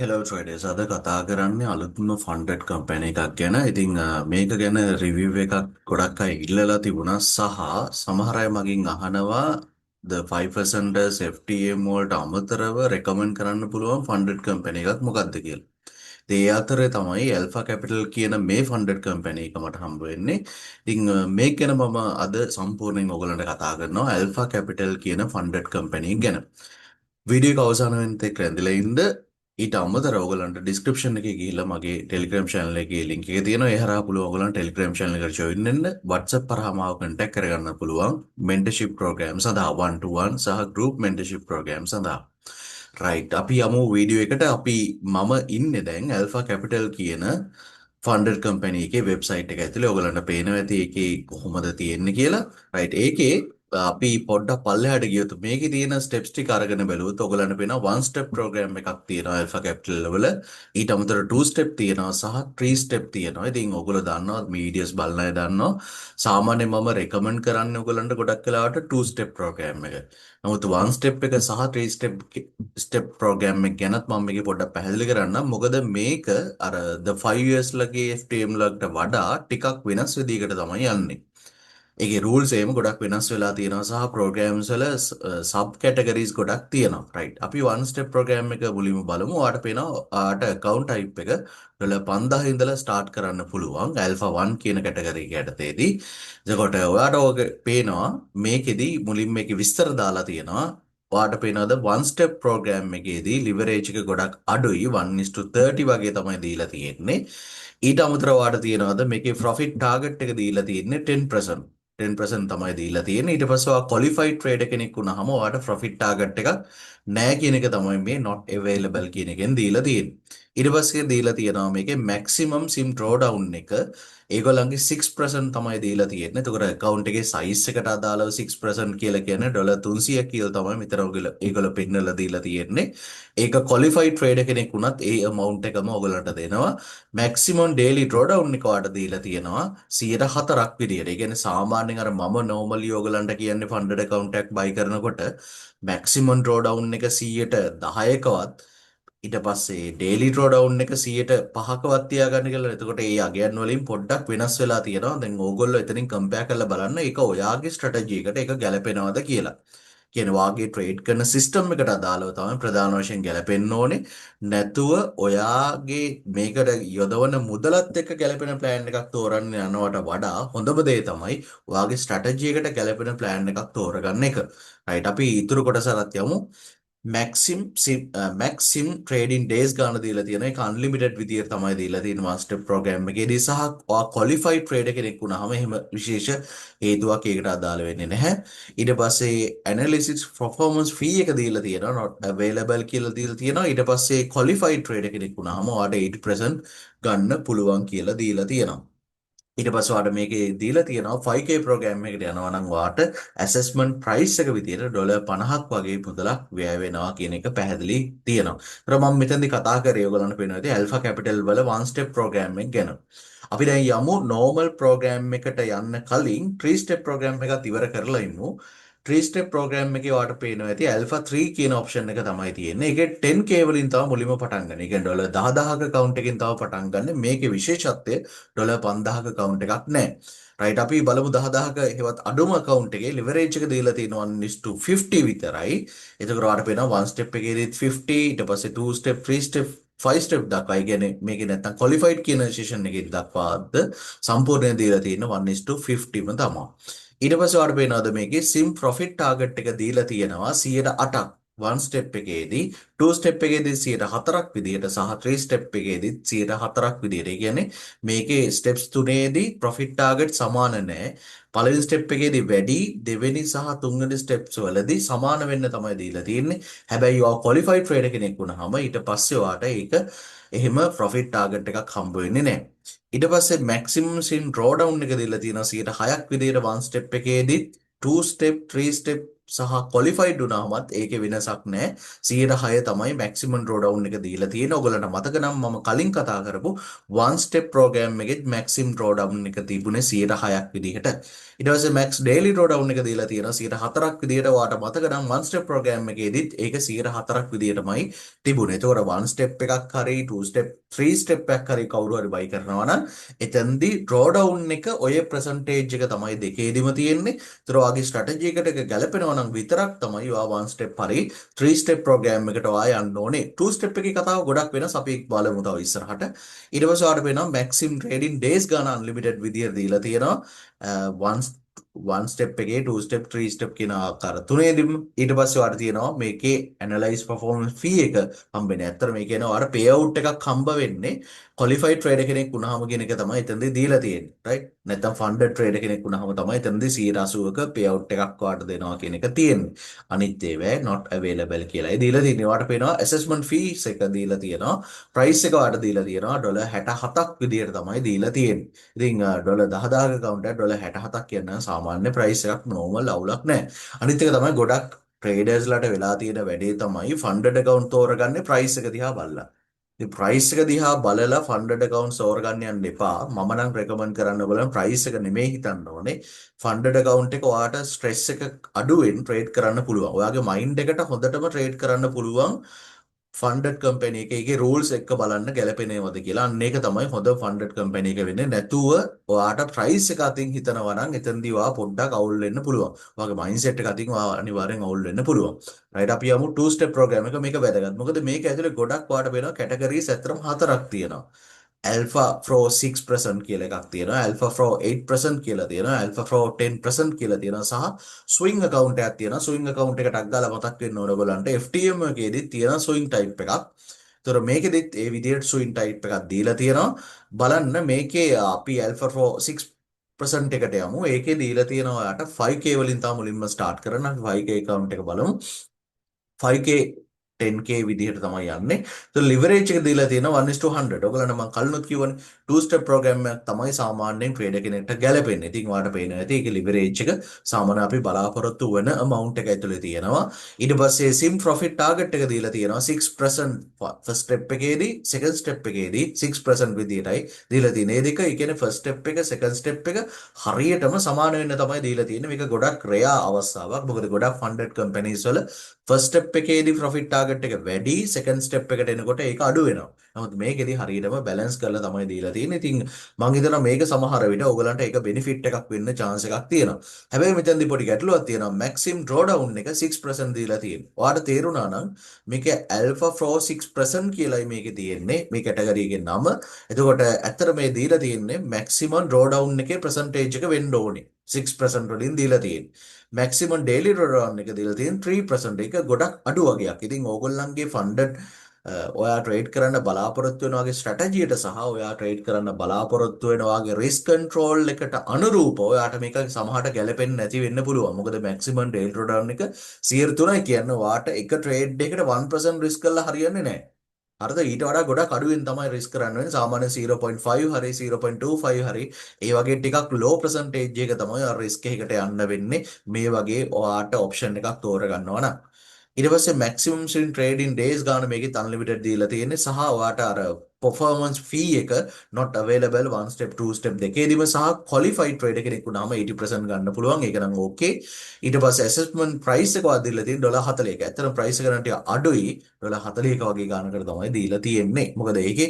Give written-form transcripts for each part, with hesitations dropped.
Hello traders අද කතා කරන්නේ අලුත්ම ෆන්ඩඩ් කම්පැනි එකක් ගැන. ඉතින් මේක ගැන රිවිව් එකක් ගොඩක් අය ඉල්ලලා තිබුණා සහ සමහර අය මගෙන් අහනවා the 5% FTM වලට අමතරව රෙකමන්ඩ් කරන්න පුළුවන් ෆන්ඩඩ් කම්පැනි එකක් මොකක්ද කියලා. ඒ අතරේ තමයි ඇල්ෆා කැපිටල් කියන මේ ෆන්ඩඩ් කම්පැනි එක මට හම්බ වෙන්නේ. ඉතින් මේක ගැන මම අද සම්පූර්ණයෙන් ඔයගලන්ට කතා කරනවා ඇල්ෆා කැපිටල් කියන ෆන්ඩඩ් කම්පැනි ගැන. වීඩියෝ එක අවසාන වෙනතෙක් රැඳිලා ඉන්න. ඊට අමතරව ඔයගලන්ට ඩිස්ක්‍රිප්ෂන් එකේ ගිහිල්ලා මගේ ටෙලිග්‍රෑම් channel එකේ link එක තියෙනවා. ඒ හරහා පුළුවන් ඔයගලන්ට ටෙලිග්‍රෑම් channel එකට join වෙන්න. WhatsApp හරහා මාව contact කරගන්න පුළුවන්. mentorship program සඳහා 1 to 1 සහ group mentorship program සඳහා. right අපි යමු වීඩියෝ එකට. මම ඉන්නේ දැන් Alpha Capital කියන ෆන්ඩඩ් කම්පැනි එකේ වෙබ්සයිට් එක ඇතුලේ. ඔයගලන්ට පේනවා ඇති ඒකේ කොහොමද තියෙන්නේ කියලා. right ඒකේ අපි පොඩ්ඩක් පල්ලෙහාට ගියොත් මේකේ තියෙන ස්ටෙප්ස් ටික අරගෙන බැලුවොත් ඔයගලන්ට පේනවා 1 step program එකක් තියෙනවා Alpha Capital වල. ඊට අමතරව 2 step තියෙනවා සහ 3 step තියෙනවා. ඉතින් ඔයගොල්ලෝ දන්නවා මේ වීඩියෝස් බලන අය දන්නවා. සාමාන්‍යයෙන් මම රෙකමන්ඩ් කරන්නේ ඔයගලන්ට ගොඩක් වෙලාවට 2 step program එක. නමුත් 1 step එක සහ 3 step program එක ගැනත් මම මේකේ පොඩ්ඩක් පැහැදිලි කරන්නම්. මොකද මේක අර the 5 years ලගේ FTM ලකට වඩා ටිකක් වෙනස් විදිහකට තමයි යන්නේ. ඒකේ රූල්ස් එහෙම ගොඩක් වෙනස් වෙලා තියෙනවා සහ ප්‍රෝග්‍රෑම්ස් වල සබ් කැටගරිස් ගොඩක් තියෙනවා. රයිට්. අපි one step program එක මුලින්ම බලමු. ඔයාලට පේනවා ඔයාලට account type එක $5000 ඉඳලා start කරන්න පුළුවන් alpha 1 කියන කැටගරි එක යටතේදී. එතකොට ඔයාලට ඔක පේනවා මේකෙදි මුලින්ම මේකේ විස්තර දාලා තියෙනවා. ඔයාලට පේනවාද one step program එකේදී leverage එක ගොඩක් අඩුයි 1:30 වගේ තමයි දීලා තියෙන්නේ. ඊට අමතරව ඔයාලට තියෙනවාද මේකේ profit target එක දීලා තියෙන්නේ 10%. 10% තමයි දීලා තියෙන්නේ. ඊට පස්සේ ඔයා qualified trader කෙනෙක් වුණාම ඔයාට profit target එකක් නැහැ කියන එක තමයි මේ not available කියන එකෙන් දීලා තියෙන්නේ. ඊට පස්සේ දීලා තියෙනවා මේකේ maximum sim drawdown එක ඒගොල්ලන්ගේ 6% තමයි දීලා තියෙන්නේ. එතකොට account එකේ size එකට අදාළව 6% කියලා කියන්නේ $300 කියලා තමයි මෙතන ඒගොල්ලෝ පෙන්නලා දීලා තියෙන්නේ. ඒක qualified trader කෙනෙක් වුණත් ඒ amount එකම ඔයගලන්ට දෙනවා. maximum daily drawdown එක ඔයාලට දීලා තියෙනවා 104ක් විදියට. ඒ කියන්නේ සාමාන්‍යයෙන් අර මම normally ඔයගලන්ට කියන්නේ funded account එකක් buy කරනකොට maximum drawdown එක 10%කවත් ඊට පස්සේ daily drawdown එක 5%කවත් තියාගන්න කියලා. එතකොට ඒ අගයන් වලින් පොඩ්ඩක් වෙනස් වෙලා තියෙනවා. දැන් ඕගොල්ලෝ එතනින් compare කරලා බලන්න ඒක ඔයාගේ strategy එකට ඒක ගැලපෙනවද කියලා. කියන්නේ වාගේ ට්‍රේඩ් කරන සිස්ටම් එකට අදාළව තමයි ප්‍රධාන වශයෙන් ගැලපෙන්න ඕනේ. නැතුව ඔයාගේ මේකට යොදවන මුදලත් එක්ක ගැලපෙන ප්ලෑන් එකක් තෝරන්න යනවට වඩා හොඳම දේ තමයි ඔයාගේ ස්ට්‍රැටජි එකට ගැලපෙන ප්ලෑන් එකක් තෝරගන්න එක. රයිට් අපි ඊතුරු කොටසට යමු. මැක්සිම් ට්‍රේඩින් ඩේස් ගාන දීලා තියෙන එක අන්ලිමිටඩ් විදියට තමයි දීලා තියෙන මාස්ටර් ප්‍රෝග්‍රෑම් එකේදී සහ ඔයා ක්වොලිෆයිඩ් ට්‍රේඩර් කෙනෙක් වුණාම එහෙම විශේෂ හේතුවක් ඒකට අදාළ වෙන්නේ නැහැ. ඊට පස්සේ ඇනලිසිස් පර්ෆෝමන්ස් ෆී එක දීලා තියෙනවා not available කියලා දීලා තියෙනවා. ඊට පස්සේ ක්වොලිෆයිඩ් ට්‍රේඩර් කෙනෙක් වුණාම ඔයාට 80% ගන්න පුළුවන් කියලා දීලා තියෙනවා. ඊට පස්සේ ඔයාලට මේකේ දීලා තියෙනවා 5K ප්‍රෝග්‍රෑම් එකකට යනවා නම් ඔයාට ඇසෙස්මන්ට් ප්‍රයිස් එක විදියට $50ක් වගේ මුදලක් වැය වෙනවා කියන එක පැහැදිලි තියෙනවා. ඒතර මම මෙතනදී කතා කරේ ඔයගලන්ට පේනවා ඉතින් Alpha Capital වල one step program එක ගැන. අපි දැන් යමු normal program එකට යන්න කලින් 3 step program එකත් ඉවර කරලා ඉමු. 3 step program එකේ ඔයාලට පේනවා ඇති Alpha 3 කියන option එක තමයි තියෙන්නේ. ඒකේ 10K වලින් තමයි මුලින්ම පටන් ගන්න. ඒ කියන්නේ $10000ක account එකකින් තමයි පටන් ගන්න. මේකේ විශේෂත්වය $5000ක account එකක් නැහැ. right අපි බලමු 10000ක හෙවත් අඩුම account එකේ leverage එක දීලා තියෙනවා 1:50 විතරයි. එතකොට ඔයාලට පේනවා 1 step එකේදීත් 50 ඊට පස්සේ 2 step 3 step 5 step දක්වා. ඒ කියන්නේ මේකේ නැත්තම් qualified කියන session එකේ දක්වාද සම්පූර්ණයෙන් දීලා තියෙන 1:50ම තමයි. ඊට පස්සේ ඔයාලට පේනවාද මේකේ sim profit target එක දීලා තියෙනවා 108ක් 1 step එකේදී 2 step එකේදී 104ක් විදියට සහ 3 step එකේදී 104ක් විදියට. ඒ කියන්නේ මේකේ steps තුනේදී profit target සමාන නැහැ. පළවෙනි step එකේදී වැඩි, දෙවෙනි සහ තුන්වෙනි steps වලදී සමාන වෙන්න තමයි දීලා තියෙන්නේ. හැබැයි ඔයා qualified trader කෙනෙක් වුණාම ඊට පස්සේ ඔයාට ඒක එහෙම profit target එකක් හම්බ වෙන්නේ නැහැ. ඊට පස්සේ maximum sin drawdown එක දීලා තියෙනවා 106ක් විදියට 1 step එකේදී 2 step 3 step සහ ක්වොලිෆයිඩ් වුණාමත් ඒකේ වෙනසක් නැහැ. 106 තමයි මැක්සිමම් ඩ්‍රෝඩවුන් එක දීලා තියෙන්නේ. ඔයගලන්ට මතක නම් මම කලින් කතා කරපු one step program එකේ මැක්සිමම් ඩ්‍රෝඩවුන් එක තිබුණේ 106ක් විදිහට. ඊට පස්සේ මැක්ස් ඩේලි ඩ්‍රෝඩවුන් එක දීලා තියෙනවා 104ක් විදිහට. ඔයාට මතක නම් one step program එකේදීත් ඒක 104ක් විදිහටමයි තිබුණේ. ඒතකොට one step එකක් හරි two step three step එකක් හරි කවුරු හරි buy කරනවා නම් එතෙන්දී drawdown එක ඔය percentage එක තමයි දෙකේදිම තියෙන්නේ. ඒතර ඔයාගේ strategy එකට ගැලපෙනවා නම් විතරක් තමයි ඔයා one step හරි three step program එකට ඔයා යන්න ඕනේ. two step එකේ කතාව ගොඩක් වෙනස්. අපි බලමු තව ඉස්සරහට. ඊට පස්සේ ඔයාලට වෙනවා maximum trading days ගන්න unlimited විදියට දීලා තියෙනවා. one one step එකේ two step three step කියන ආකාර තුනේදීම ඊට පස්සේ ඔයාලට තියෙනවා මේකේ analyze performance fee එක හම්බෙන්නේ. ඇත්තට මේ කියනවා ඔයාලට payout එකක් හම්බ වෙන්නේ qualified trader කෙනෙක් වුණාම කියන එක තමයි එතනදී දීලා තියෙන්නේ. right? නැත්නම් funded trader කෙනෙක් වුණාම තමයි එතනදී 180ක payout එකක් ඔයාලට දෙනවා කියන එක තියෙන්නේ. අනිත් ඒවා not available කියලායි දීලා තියෙන්නේ. ඔයාලට පේනවා assessment fees එක දීලා තියෙනවා. price එක ඔයාලට දීලා තියෙනවා $67ක් විදියට තමයි දීලා තියෙන්නේ. ඉතින් $10,000ක account එක $67ක් කියන සාමාන්‍ය price එකක් normal අවුලක් නැහැ. අනිත් එක තමයි ගොඩක් traders ලට වෙලා තියෙන වැඩේ තමයි funded account තෝරගන්නේ price එක දිහා බලලා. ඉතින් price එක දිහා බලලා funded account තෝරගන්න යන්න එපා. මම නම් recommend කරන්න ඕගොල්ලන් price එක නෙමෙයි හිතන්න ඕනේ. funded account එක ඔයාට stress එක අඩුවෙන් trade කරන්න පුළුවන්. ඔයාගේ mind එකට හොඳටම trade කරන්න පුළුවන් ෆන්ඩඩ් කම්පැනි එක ඒකේ රූල්ස් එක්ක බලන්න ගැලපෙනවද කියලා. අන්න ඒක තමයි හොඳ ෆන්ඩඩ් කම්පැනි එක වෙන්නේ. නැතුව ඔයාට ප්‍රයිස් එක අතින් හිතනවා නම් එතනදී ඔයා පොඩ්ඩක් අවුල් වෙන්න පුළුවන්. ඔයාගේ මයින්ඩ්සෙට් එක අතින් ඔයා අනිවාර්යෙන් අවුල් වෙන්න පුළුවන්. රයිට් අපි යමු 2 step program එක. මේක වැදගත්. මොකද මේක ඇතුලේ ගොඩක් ඔයාට වෙනවා කැටගරිස් ඇත්තටම හතරක් තියෙනවා. Alpha Pro 6% කියලා එකක් තියෙනවා. Alpha Pro 8% කියලා තියෙනවා. Alpha Pro 10% කියලා තියෙනවා. සහ swing account එකක් තියෙනවා. swing account එක ටක් ගාලා මතක් වෙන්න ඕන ඔයගොල්ලන්ට. FTM එකේදී තියෙන swing type එකක්. ඒතර මේකෙදිත් ඒ විදිහට swing type එකක් දීලා තියෙනවා. බලන්න මේකේ අපි Alpha Pro 6% එකට යමු. ඒකේ දීලා තියෙනවා ඔයාට 5k වලින් තමයි මුලින්ම start කරන්න. අපි 5k account එක බලමු. 5k 10k විදිහට තමයි යන්නේ. So leverage එක දීලා තියෙනවා 1:100. ඔයගලන්ට මම කලිනුත් කිව්වනේ two step program එකක් තමයි සාමාන්‍යයෙන් trader කෙනෙක්ට ගැලපෙන්නේ. ඉතින් ඔයාලට පේනවා ඇති ඒකේ leverage එක සාමාන්‍ය අපි බලාපොරොත්තු වෙන amount එක ඇතුලේ තියෙනවා. ඊට පස්සේ sim profit target එක දීලා තියෙනවා 6% first step එකේදී second step එකේදී 6% විදිහටයි දීලා තියෙන්නේ. මේ දෙක ඒ කියන්නේ first step එක second step එක හරියටම සමාන වෙන්න තමයි දීලා තියෙන්නේ. මේක ගොඩක් rare අවස්ථාවක්. මොකද ගොඩක් funded companies වල first step එකේදී profit target එක වැඩි second step එකට එනකොට ඒක අඩු වෙනවා. නමුත් මේකෙදි හරියටම balance කරලා තමයි දීලා තියෙන්නේ. ඉතින් මම හිතනවා මේක සමහර විට ඔයගලන්ට ඒක benefit එකක් වෙන්න chance එකක් තියෙනවා. හැබැයි මෙතනදී පොඩි ගැටලුවක් තියෙනවා. maximum drawdown එක 6% දීලා තියෙනවා. ඔයාලට තේරුණා නම් මේක Alpha Pro 6% කියලායි මේකේ තියෙන්නේ. මේ category එකේ නම. එතකොට ඇත්තට මේ දීලා තියෙන්නේ maximum drawdown එකේ percentage එක වෙන්න ඕනේ. 6% වලින් දීලා තියෙන්නේ. maximum daily drawdown එක දීලා තියෙන 3% එක ගොඩක් අඩු වගේක්. ඉතින් ඕගොල්ලන්ගේ funded ඔයා ට්‍රේඩ් කරන්න බලාපොරොත්තු වෙන වගේ ස්ට්‍රැටජියට සහ ඔයා ට්‍රේඩ් කරන්න බලාපොරොත්තු වෙන වගේ රිස්ක් කන්ට්‍රෝල් එකට අනුරූපව ඔයාට මේක සමහරට ගැලපෙන්නේ නැති වෙන්න පුළුවන්. මොකද maximum daily drawdown එක 103යි කියන්නේ ඔයාට එක ට්‍රේඩ් එකකට 1% රිස්ක් කරලා හරියන්නේ නැහැ. හරිද? ඊට වඩා ගොඩක් අඩුවෙන් තමයි රිස්ක් කරන්න වෙන්නේ. සාමාන්‍ය 0.5 හරි 0.25 හරි ඒ වගේ ටිකක් low percentage එක තමයි රිස්ක් එකකට යන්න වෙන්නේ. මේ වගේ ඔයාට ඔප්ෂන් එකක් තෝරගන්නවා නම්. ඊට පස්සේ maximum swing trading days ගන්න මේකෙත් unlimited දීලා තියෙන්නේ. සහ ඔයාට අර performance fee එක not available one step two step දෙකේදීම සහ qualified trader කෙනෙක් වුණාම 80% ගන්න පුළුවන්. ඒක නම් okay. ඊට පස්සේ assessment price එක වාද දීලා තියෙන්නේ $41. ඇත්තටම price එක නම් ටික අඩුයි. $41 වගේ ගානකට තමයි දීලා තියෙන්නේ. මොකද ඒකේ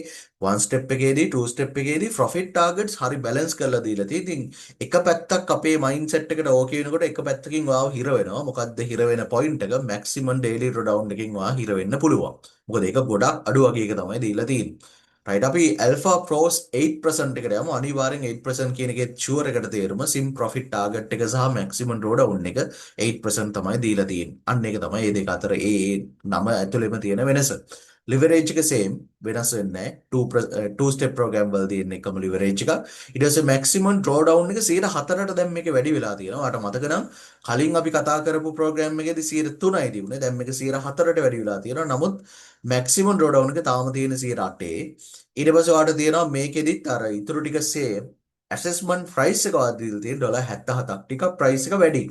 one step එකේදී two step එකේදී profit targets හරි balance කරලා දීලා තියෙන්නේ. ඉතින් එක පැත්තක් අපේ mindset එකට ඕකේ වෙනකොට එක පැත්තකින් වාව හිර වෙනවා. මොකද්ද හිර වෙන point එක maximum daily drawdown එකකින් වා හිර වෙන්න පුළුවන්. මොකද ඒක ගොඩක් අඩු වගේ එක තමයි දීලා තියෙන්නේ. right අපි Alpha Pros 8% එකට යමු. අනිවාර්යෙන් 8% කියන එකේ sure එකට තේරුම sim profit target එක සහ maximum drawdown එක 8% තමයි දීලා තියෙන්නේ. අන්න ඒක තමයි මේ දෙක අතර ඒ නම ඇතුළෙම තියෙන වෙනස. leverage එක same වෙනස් වෙන්නේ නැහැ. two step program වල තියෙන එකම leverage එක. ඊට පස්සේ maximum drawdown එක 104ට දැන් මේක වැඩි වෙලා තියෙනවා. අට මතක නම් කලින් අපි කතා කරපු program එකේදී 103යි තිබුණේ. දැන් මේක 104ට වැඩි වෙලා තියෙනවා. නමුත් maximum drawdown එක තාම තියෙන 108. ඊට පස්සේ ඔයාලට තියෙනවා මේකෙදිත් අර ඉතුරු ටික same assessment price එක වාදිලා තියෙන $77ක්. ටිකක් price එක වැඩි.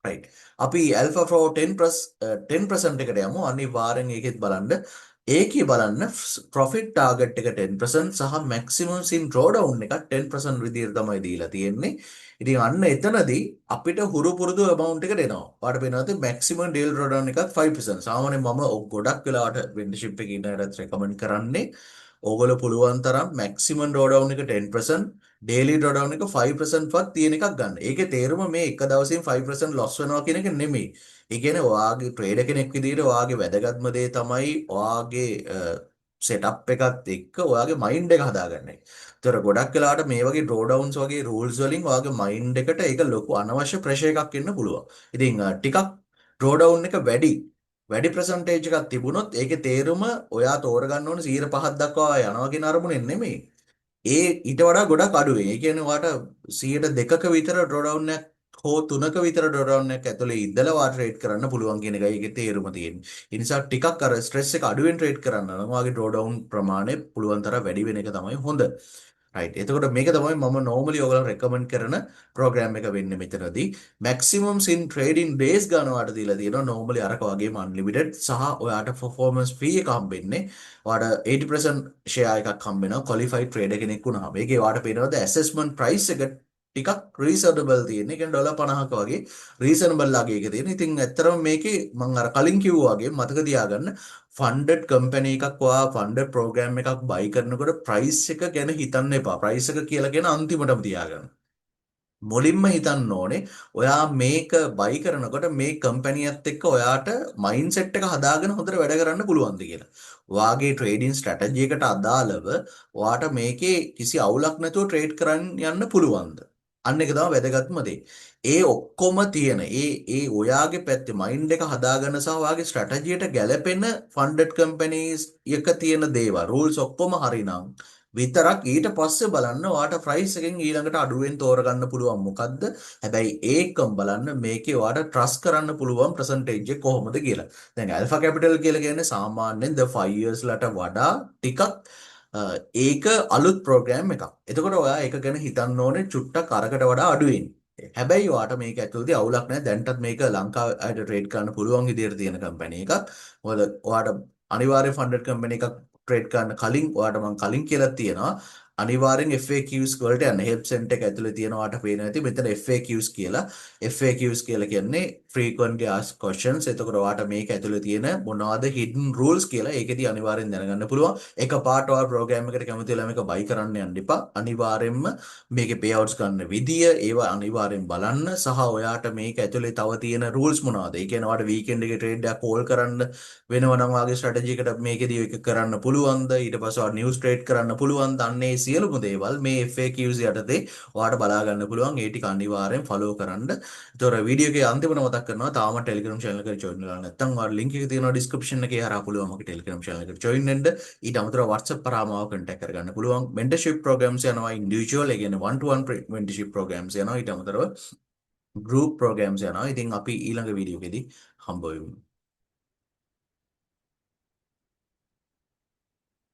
right. අපි Alpha Pro 10% එකට යමු. අනිවාර්යෙන් ඒකෙත් බලන්න. ඒකේ බලන්න profit target එක 10% සහ maximum sin drawdown එක 10% විදිහට තමයි දීලා තියෙන්නේ. ඉතින් අන්න එතනදී අපිට හුරු පුරුදු amount එකට එනවා. ඔයාලට පේනවාද maximum daily drawdown එකත් 5%. සාමාන්‍යයෙන් මම ගොඩක් වෙලාවට membership එකේ ඉන්න අයටත් recommend කරන්නේ ඕගොල්ලෝ පුළුවන් තරම් maximum drawdown එක 10%, daily drawdown එක 5% වත් තියෙන එකක් ගන්න. ඒකේ තේරුම මේ එක දවසින් 5% loss වෙනවා කියන එක නෙමෙයි. ඒ කියන්නේ ඔයාගේ ට්‍රේඩර් කෙනෙක් විදිහට ඔයාගේ වැදගත්ම දේ තමයි ඔයාගේ සෙටප් එකත් එක්ක ඔයාගේ මයින්ඩ් එක හදාගන්න එක. ඒතර ගොඩක් වෙලාවට මේ වගේ drawdowns වගේ rules වලින් ඔයාගේ මයින්ඩ් එකට ඒක ලොකු අනවශ්‍ය ප්‍රෙෂර් එකක් එන්න පුළුවන්. ඉතින් ටිකක් drawdown එක වැඩි percentage එකක් තිබුණොත් ඒකේ තේරුම ඔයා තෝරගන්න ඕනේ 105ක් දක්වා යනවා කියන අරමුණෙන් නෙමෙයි. ඒ ඊට වඩා ගොඩක් අඩුවෙන්. ඒ කියන්නේ ඔයාට 102ක විතර drawdown එකක් හෝ 3ක විතර drawdown එකක් ඇතුලේ ඉඳලා ඔයා ට්‍රේඩ් කරන්න පුළුවන් කියන එකයි ඒකේ තේරුම තියෙන්නේ. ඒ නිසා ටිකක් අර ස්ට්‍රෙස් එක අඩුවෙන් ට්‍රේඩ් කරන්න නම් ඔයාගේ drawdown ප්‍රමාණය පුළුවන් තරම් වැඩි වෙන එක තමයි හොඳ. right. එතකොට මේක තමයි මම normally ඔයගලන්ට recommend කරන program එක වෙන්නේ මෙතනදී. maximum in trading days ගන්නවාට දීලා තියෙනවා normally අරක වගේම unlimited සහ ඔයාට performance fee එක හම්බෙන්නේ. ඔයාට 80% share එකක් හම්බෙනවා qualified trader කෙනෙක් වුණාම. ඒකේ ඔයාට පේනවාද assessment price එක ටිකක් reasonable තියෙන. ඒ කියන්නේ $50ක වගේ reasonable ලාගේ එක තියෙන. ඉතින් ඇත්තටම මේකේ මම අර කලින් කිව්වා වගේ මතක තියාගන්න ෆන්ඩඩ් කම්පැනි එකක් ඔයා ෆන්ඩඩ් ප්‍රෝග්‍රෑම් එකක් බයි කරනකොට ප්‍රයිස් එක ගැන හිතන්න එපා. ප්‍රයිස් එක කියලා කියන අන්තිමටම තියාගන්න. මුලින්ම හිතන්න ඕනේ ඔයා මේක බයි කරනකොට මේ කම්පැනියත් එක්ක ඔයාට මයින්ඩ්සෙට් එක හදාගෙන හොඳට වැඩ කරන්න පුළුවන්ද කියලා. ඔයාගේ ට්‍රේඩින් ස්ට්‍රැටජි එකට අදාළව ඔයාට මේකේ කිසි අවුලක් නැතුව ට්‍රේඩ් කරන්න යන්න පුළුවන්ද? අන්න එක තමයි වැදගත්ම දේ. ඒ ඔක්කොම තියෙන ඒ ඔයාගේ පැත්තේ මයින්ඩ් එක හදාගන්න සහ ඔයාගේ ස්ට්‍රැටජියට ගැලපෙන ෆන්ඩඩ් කම්පැනිස් එක තියෙන දේවල් රූල්ස් ඔක්කොම හරිනම් විතරක් ඊට පස්සේ බලන්න ඔයාට ප්‍රයිස් එකෙන් ඊළඟට අඩුවෙන් තෝරගන්න පුළුවන් මොකද්ද? හැබැයි ඒකම බලන්න මේකේ ඔයාට ට්‍රස්ට් කරන්න පුළුවන් percentage එක කොහොමද කියලා. දැන් Alpha Capital කියලා කියන්නේ සාමාන්‍යයෙන් the 5 years ලට වඩා ටිකක් ඒක අලුත් ප්‍රෝග්‍රෑම් එකක්. එතකොට ඔයා ඒක ගැන හිතන්න ඕනේ චුට්ටක් අරකට වඩා අඩුවෙන්. හැබැයි ඔයාට මේක ඇතුළතදී අවුලක් නැහැ. දැන්ටත් මේක ලංකාවේ ට්‍රේඩ් කරන්න පුළුවන් විදිහට තියෙන කම්පැනි එකක්. මොකද ඔයාට අනිවාර්ය ෆන්ඩඩ් කම්පැනි එකක් ට්‍රේඩ් කරන්න කලින් ඔයාට මම කලින් කියලා තියෙනවා අනිවාර්යෙන් FAQs වලට යන්න help center එක ඇතුලේ තියෙනවාට පේන ඇති මෙතන FAQs කියලා. FAQs කියලා කියන්නේ frequently asked questions. එතකොට ඔයාට මේක ඇතුලේ තියෙන මොනවද hidden rules කියලා ඒකෙදි අනිවාර්යෙන් දැනගන්න පුළුවන්. එකපාරට ඔයා ප්‍රෝග්‍රෑම් එකට කැමති වෙලා මේක buy කරන්න යන්න එපා. අනිවාර්යෙන්ම මේකේ payouts ගන්න විදිය ඒවා අනිවාර්යෙන් බලන්න සහ ඔයාට මේක ඇතුලේ තව තියෙන rules මොනවද? ඒ කියන්නේ ඔයාට weekend එකේ trade එකක් call කරන්න වෙනවා නම් ඔයාගේ strategy එකට මේකෙදි ඒක කරන්න පුළුවන්ද? ඊට පස්සේ ඔයා news trade කරන්න පුළුවන්ද? අන්නේ සියලුම දේවල් මේ FAQs යටතේ ඔයාලට බලා ගන්න පුළුවන්. ඒ ටික අනිවාර්යෙන් follow කරන්න. ඒතොර වීඩියෝ එකේ අන්තිමට මතක් කරනවා තාම Telegram channel එකට join වෙලා නැත්නම් ඔයාලා link එක තියෙනවා description එකේ හරහා පුළුවන් මගේ Telegram channel එකට join වෙන්න. ඊට අමතරව WhatsApp කරා මාව contact කරගන්න පුළුවන්. mentorship programs යනවා individual ඒ කියන්නේ one to one mentorship programs යනවා. ඊට අමතරව group programs යනවා. ඉතින් අපි ඊළඟ වීඩියෝ එකේදී හම්බ වෙමු.